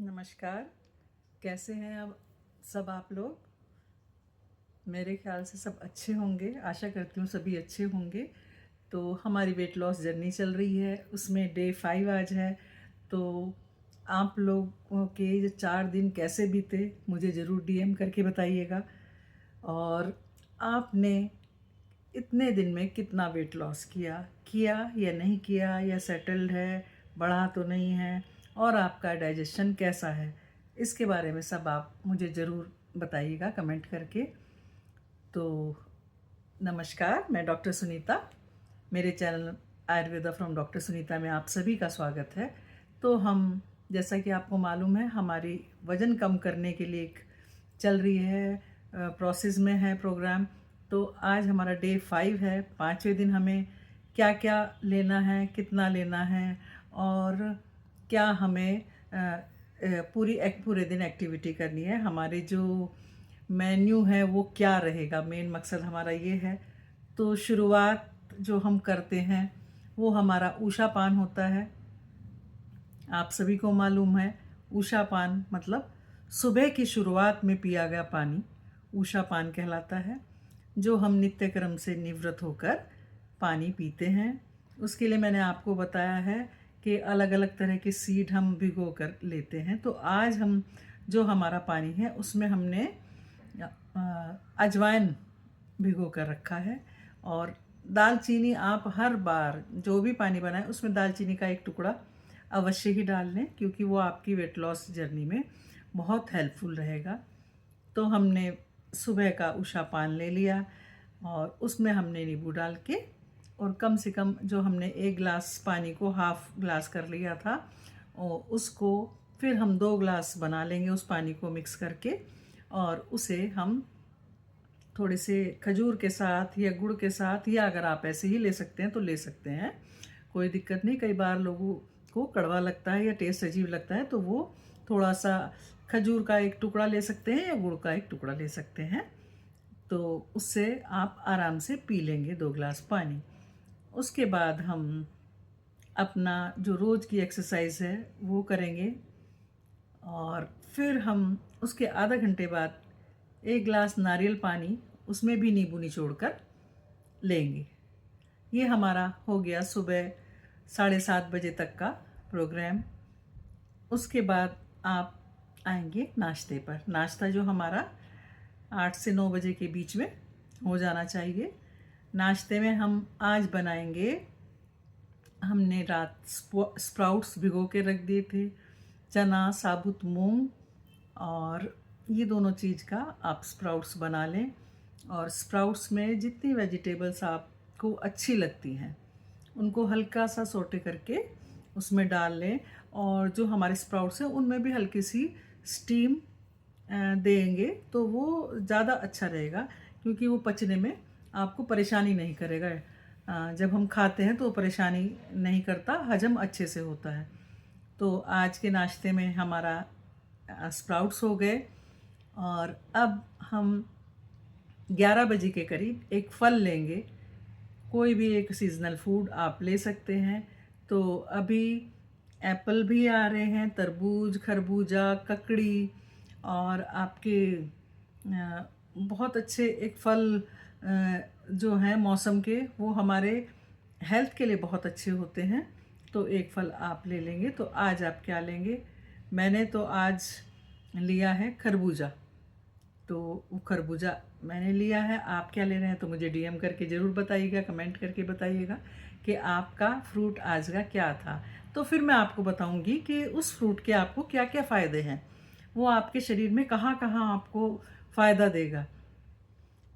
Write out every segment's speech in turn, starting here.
नमस्कार। कैसे हैं अब सब आप लोग? मेरे ख्याल से सब अच्छे होंगे, आशा करती हूँ सभी अच्छे होंगे। तो हमारी वेट लॉस जर्नी चल रही है, उसमें डे 5 आज है। तो आप लोगों के ये 4 दिन कैसे बीते मुझे ज़रूर डीएम करके बताइएगा। और आपने इतने दिन में कितना वेट लॉस किया किया या नहीं किया, या सेटल्ड है, बढ़ा तो नहीं है, और आपका डाइजेशन कैसा है, इसके बारे में सब आप मुझे ज़रूर बताइएगा कमेंट करके। तो नमस्कार, मैं डॉक्टर सुनीता। मेरे channel Ayurveda from doctor Sunita में आप सभी का स्वागत है। तो हम, जैसा कि आपको मालूम है, हमारी वज़न कम करने के लिए एक चल रही है, प्रोसेस में है प्रोग्राम। तो आज हमारा डे 5 है। 5वें दिन हमें क्या क्या लेना है, कितना लेना है, और क्या हमें पूरे दिन एक्टिविटी करनी है, हमारे जो मेन्यू है वो क्या रहेगा, मेन मकसद हमारा ये है। तो शुरुआत जो हम करते हैं वो हमारा उषा पान होता है। आप सभी को मालूम है, उषा पान मतलब सुबह की शुरुआत में पिया गया पानी उषा पान कहलाता है, जो हम नित्य क्रम से निवृत्त होकर पानी पीते हैं। उसके लिए मैंने आपको बताया है कि अलग अलग तरह के सीड हम भिगो कर लेते हैं। तो आज हम जो हमारा पानी है उसमें हमने अजवाइन भिगो कर रखा है। और दालचीनी, आप हर बार जो भी पानी बनाएं उसमें दालचीनी का एक टुकड़ा अवश्य ही डाल लें, क्योंकि वो आपकी वेट लॉस जर्नी में बहुत हेल्पफुल रहेगा। तो हमने सुबह का उषा पान ले लिया और उसमें हमने नींबू डाल के, और कम से कम जो हमने 1 गिलास पानी को हाफ ग्लास कर लिया था, और उसको फिर हम 2 गिलास बना लेंगे उस पानी को मिक्स करके। और उसे हम थोड़े से खजूर के साथ या गुड़ के साथ, या अगर आप ऐसे ही ले सकते हैं तो ले सकते हैं, कोई दिक्कत नहीं। कई बार लोगों को कड़वा लगता है या टेस्ट अजीब लगता है, तो वो थोड़ा सा खजूर का एक टुकड़ा ले सकते हैं या गुड़ का एक टुकड़ा ले सकते हैं। तो उससे आप आराम से पी लेंगे 2 गिलास पानी। उसके बाद हम अपना जो रोज़ की एक्सरसाइज है वो करेंगे, और फिर हम उसके आधा घंटे बाद 1 गिलास नारियल पानी, उसमें भी नींबू निचोड़ कर लेंगे। ये हमारा हो गया सुबह 7:30 बजे तक का प्रोग्राम। उसके बाद आप आएंगे नाश्ते पर। नाश्ता जो हमारा 8 से 9 बजे के बीच में हो जाना चाहिए। नाश्ते में हम आज बनाएंगे, हमने रात स्प्राउट्स भिगो के रख दिए थे, चना, साबुत मूंग, और ये दोनों चीज़ का आप स्प्राउट्स बना लें। और स्प्राउट्स में जितनी वेजिटेबल्स आपको अच्छी लगती हैं उनको हल्का सा सोटे करके उसमें डाल लें। और जो हमारे स्प्राउट्स हैं उनमें भी हल्की सी स्टीम देंगे तो वो ज़्यादा अच्छा रहेगा, क्योंकि वो पचने में आपको परेशानी नहीं करेगा। जब हम खाते हैं तो परेशानी नहीं करता, हजम अच्छे से होता है। तो आज के नाश्ते में हमारा स्प्राउट्स हो गए। और अब हम 11 बजे के करीब एक फल लेंगे। कोई भी एक सीजनल फूड आप ले सकते हैं। तो अभी एप्पल भी आ रहे हैं, तरबूज, खरबूजा, ककड़ी, और आपके बहुत अच्छे एक फल जो हैं मौसम के, वो हमारे हेल्थ के लिए बहुत अच्छे होते हैं। तो एक फल आप ले लेंगे। तो आज आप क्या लेंगे? मैंने तो आज लिया है खरबूजा। तो वो खरबूजा मैंने लिया है। आप क्या ले रहे हैं? तो मुझे डीएम करके ज़रूर बताइएगा, कमेंट करके बताइएगा कि आपका फ्रूट आज का क्या था। तो फिर मैं आपको बताऊंगी कि उस फ्रूट के आपको क्या क्या फ़ायदे हैं, वो आपके शरीर में कहाँ कहाँ आपको फ़ायदा देगा।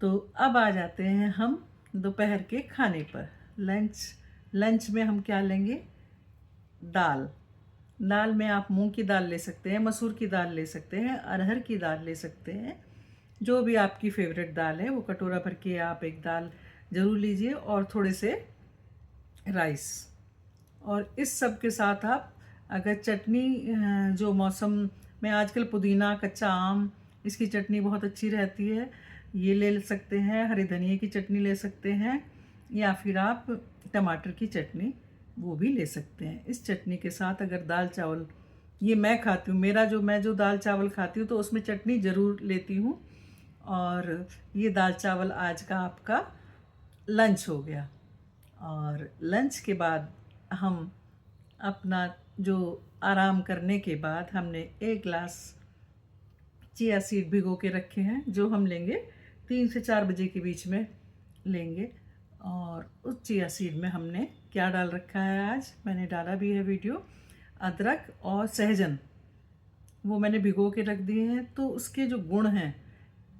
तो अब आ जाते हैं हम दोपहर के खाने पर। लंच में हम क्या लेंगे? दाल। दाल में आप मूंग की दाल ले सकते हैं, मसूर की दाल ले सकते हैं, अरहर की दाल ले सकते हैं। जो भी आपकी फेवरेट दाल है वो कटोरा भर के आप एक दाल ज़रूर लीजिए, और थोड़े से राइस। और इस सब के साथ आप अगर चटनी, जो मौसम में आजकल पुदीना, कच्चा आम, इसकी चटनी बहुत अच्छी रहती है, ये ले सकते हैं। हरे धनिए की चटनी ले सकते हैं, या फिर आप टमाटर की चटनी वो भी ले सकते हैं। इस चटनी के साथ अगर दाल चावल ये मैं खाती हूँ, मैं जो दाल चावल खाती हूँ तो उसमें चटनी ज़रूर लेती हूँ। और ये दाल चावल आज का आपका लंच हो गया। और लंच के बाद हम अपना जो आराम करने के बाद हमने 1 ग्लास चिया सीड भिगो के रखे हैं, जो हम लेंगे 3 से 4 बजे के बीच में लेंगे। और उस चिया सीड में हमने क्या डाल रखा है, आज मैंने डाला भी है वीडियो, अदरक और सहजन, वो मैंने भिगो के रख दिए हैं। तो उसके जो गुण हैं,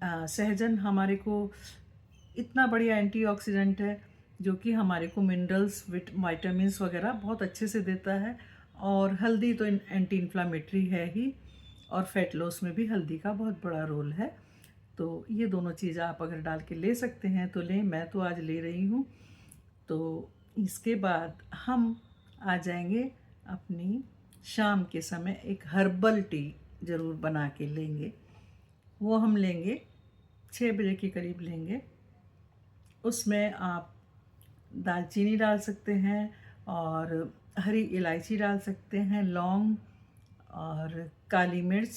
सहजन हमारे को इतना बढ़िया एंटीऑक्सीडेंट है जो कि हमारे को मिनरल्स विटामिन्स वगैरह बहुत अच्छे से देता है। और हल्दी तो एंटी इन्फ्लामेटरी है ही, और फैट लॉस में भी हल्दी का बहुत बड़ा रोल है। तो ये दोनों चीज़ आप अगर डाल के ले सकते हैं तो लें, मैं तो आज ले रही हूँ। तो इसके बाद हम आ जाएंगे अपनी शाम के समय एक हर्बल टी ज़रूर बना के लेंगे। वो हम लेंगे 6 बजे के करीब लेंगे। उसमें आप दालचीनी डाल सकते हैं और हरी इलायची डाल सकते हैं, लौंग और काली मिर्च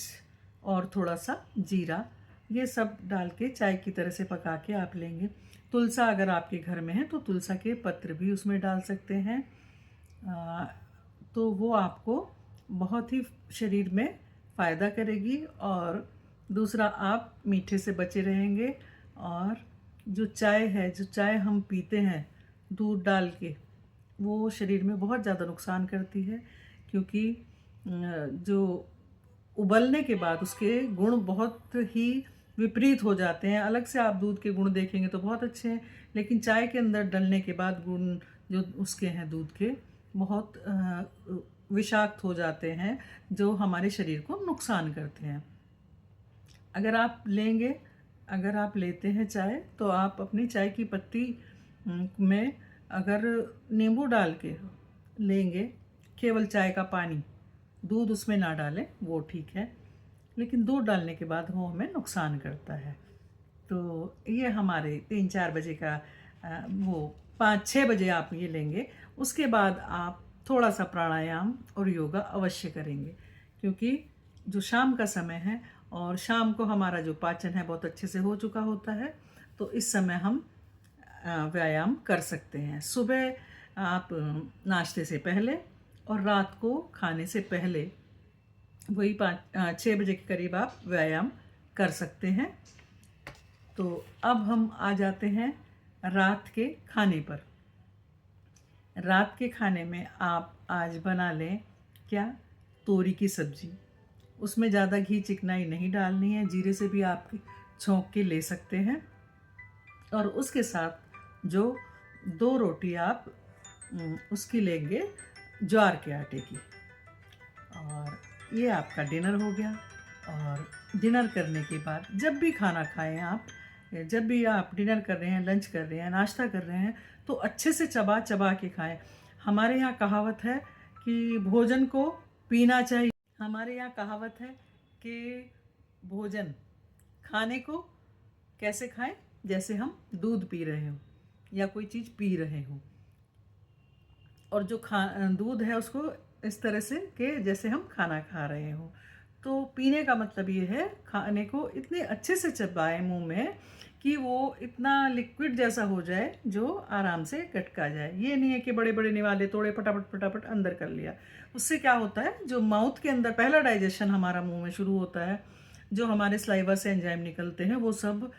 और थोड़ा सा जीरा, ये सब डाल के चाय की तरह से पका के आप लेंगे। तुलसा अगर आपके घर में है तो तुलसा के पत्र भी उसमें डाल सकते हैं। तो वो आपको बहुत ही शरीर में फ़ायदा करेगी। और दूसरा, आप मीठे से बचे रहेंगे। और जो चाय है, जो चाय हम पीते हैं दूध डाल के, वो शरीर में बहुत ज़्यादा नुकसान करती है, क्योंकि जो उबलने के बाद उसके गुण बहुत ही विपरीत हो जाते हैं। अलग से आप दूध के गुण देखेंगे तो बहुत अच्छे हैं, लेकिन चाय के अंदर डलने के बाद गुण जो उसके हैं दूध के, बहुत विषाक्त हो जाते हैं, जो हमारे शरीर को नुकसान करते हैं। अगर आप लेते हैं चाय, तो आप अपनी चाय की पत्ती में अगर नींबू डाल के लेंगे, केवल चाय का पानी, दूध उसमें ना डालें, वो ठीक है, लेकिन दूध डालने के बाद वो हमें नुकसान करता है। तो ये हमारे 3-4 बजे का वो 5-6 बजे आप ये लेंगे। उसके बाद आप थोड़ा सा प्राणायाम और योगा अवश्य करेंगे, क्योंकि जो शाम का समय है और शाम को हमारा जो पाचन है बहुत अच्छे से हो चुका होता है, तो इस समय हम व्यायाम कर सकते हैं। सुबह आप नाश्ते से पहले और रात को खाने से पहले वही 6 बजे के करीब आप व्यायाम कर सकते हैं। तो अब हम आ जाते हैं रात के खाने पर। रात के खाने में आप आज बना लें क्या, तोरी की सब्ज़ी। उसमें ज़्यादा घी चिकनाई नहीं डालनी है, जीरे से भी आप छौंक के ले सकते हैं। और उसके साथ जो 2 रोटी आप उसकी लेंगे ज्वार के आटे की। और ये आपका डिनर हो गया। और डिनर करने के बाद जब भी खाना खाएं आप, जब भी आप डिनर कर रहे हैं, लंच कर रहे हैं, नाश्ता कर रहे हैं, तो अच्छे से चबा चबा के खाएं। हमारे यहाँ कहावत है कि भोजन को पीना चाहिए। हमारे यहाँ कहावत है कि भोजन खाने को कैसे खाएं, जैसे हम दूध पी रहे हो या कोई चीज़ पी रहे हो। और जो दूध है उसको इस तरह से कि जैसे हम खाना खा रहे हो। तो पीने का मतलब ये है, खाने को इतने अच्छे से चबाएं मुंह में कि वो इतना लिक्विड जैसा हो जाए जो आराम से गटका जाए। ये नहीं है कि बड़े बड़े निवाले तोड़े फटाफट फटाफट अंदर कर लिया। उससे क्या होता है, जो माउथ के अंदर पहला डाइजेशन हमारा मुंह में शुरू होता है, जो हमारे स्लाइवा से एंजाइम निकलते हैं, वो सब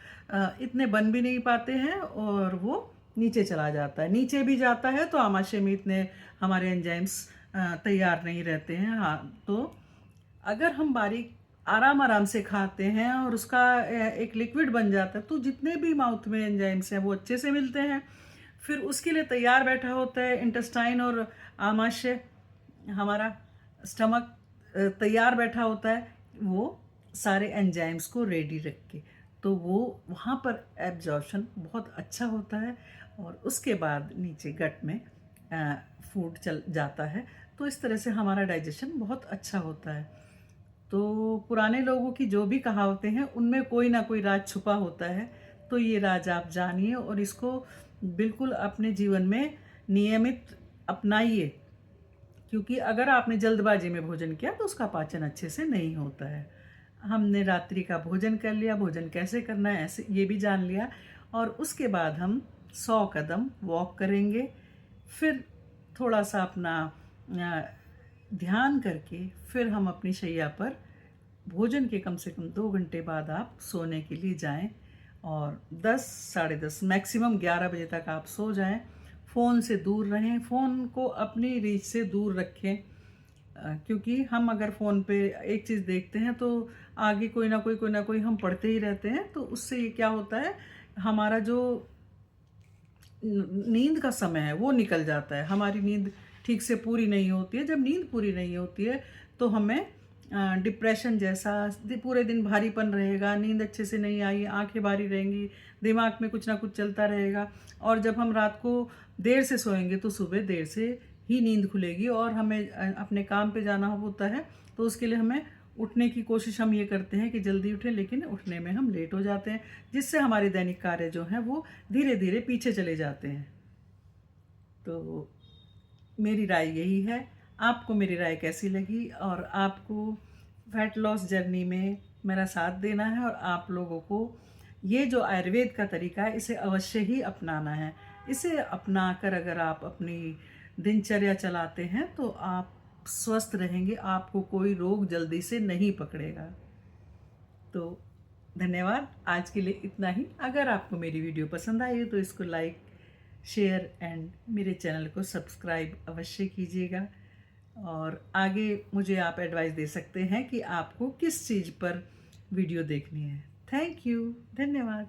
इतने बन भी नहीं पाते हैं और वो नीचे चला जाता है। नीचे भी जाता है तो आमाशय में इतने हमारे एंजाइम्स तैयार नहीं रहते हैं। हाँ, तो अगर हम बारीक आराम से खाते हैं और उसका एक लिक्विड बन जाता है, तो जितने भी माउथ में एंजाइम्स हैं वो अच्छे से मिलते हैं। फिर उसके लिए तैयार बैठा होता है इंटेस्टाइन और आमाशय, हमारा स्टमक तैयार बैठा होता है, वो सारे एंजाइम्स को रेडी रख के, तो वो वहाँ पर एब्जॉर्प्शन बहुत अच्छा होता है। और उसके बाद नीचे गट में फूड चल जाता है। तो इस तरह से हमारा डाइजेशन बहुत अच्छा होता है। तो पुराने लोगों की जो भी कहावतें हैं उनमें कोई ना कोई राज छुपा होता है। तो ये राज आप जानिए और इसको बिल्कुल अपने जीवन में नियमित अपनाइए, क्योंकि अगर आपने जल्दबाजी में भोजन किया तो उसका पाचन अच्छे से नहीं होता है। हमने रात्रि का भोजन कर लिया, भोजन कैसे करना है ऐसे ये भी जान लिया, और उसके बाद हम 100 कदम वॉक करेंगे। फिर थोड़ा सा अपना ध्यान करके फिर हम अपनी शैया पर भोजन के कम से कम 2 घंटे बाद आप सोने के लिए जाएं, और 10 साढ़े 10 मैक्सिमम 11 बजे तक आप सो जाएं। फ़ोन से दूर रहें, फ़ोन को अपनी रीच से दूर रखें, क्योंकि हम अगर फ़ोन पे एक चीज़ देखते हैं तो आगे कोई ना कोई हम पढ़ते ही रहते हैं, तो उससे ये क्या होता है, हमारा जो नींद का समय है वो निकल जाता है, हमारी नींद ठीक से पूरी नहीं होती है। जब नींद पूरी नहीं होती है तो हमें डिप्रेशन जैसा पूरे दिन भारीपन रहेगा, नींद अच्छे से नहीं आई, आंखें भारी रहेंगी, दिमाग में कुछ ना कुछ चलता रहेगा, और जब हम रात को देर से सोएंगे तो सुबह देर से ही नींद खुलेगी, और हमें अपने काम पे जाना होता है, तो उसके लिए हमें उठने की कोशिश हम ये करते हैं कि जल्दी उठें, लेकिन उठने में हम लेट हो जाते हैं, जिससे हमारे दैनिक कार्य जो हैं वो धीरे धीरे पीछे चले जाते हैं। तो मेरी राय यही है, आपको मेरी राय कैसी लगी, और आपको वेट लॉस जर्नी में मेरा साथ देना है, और आप लोगों को ये जो आयुर्वेद का तरीका है इसे अवश्य ही अपनाना है। इसे अपनाकर अगर आप अपनी दिनचर्या चलाते हैं तो आप स्वस्थ रहेंगे, आपको कोई रोग जल्दी से नहीं पकड़ेगा। तो धन्यवाद, आज के लिए इतना ही। अगर आपको मेरी वीडियो पसंद आई तो इसको लाइक, शेयर एंड मेरे चैनल को सब्सक्राइब अवश्य कीजिएगा, और आगे मुझे आप एडवाइस दे सकते हैं कि आपको किस चीज़ पर वीडियो देखनी है। थैंक यू, धन्यवाद।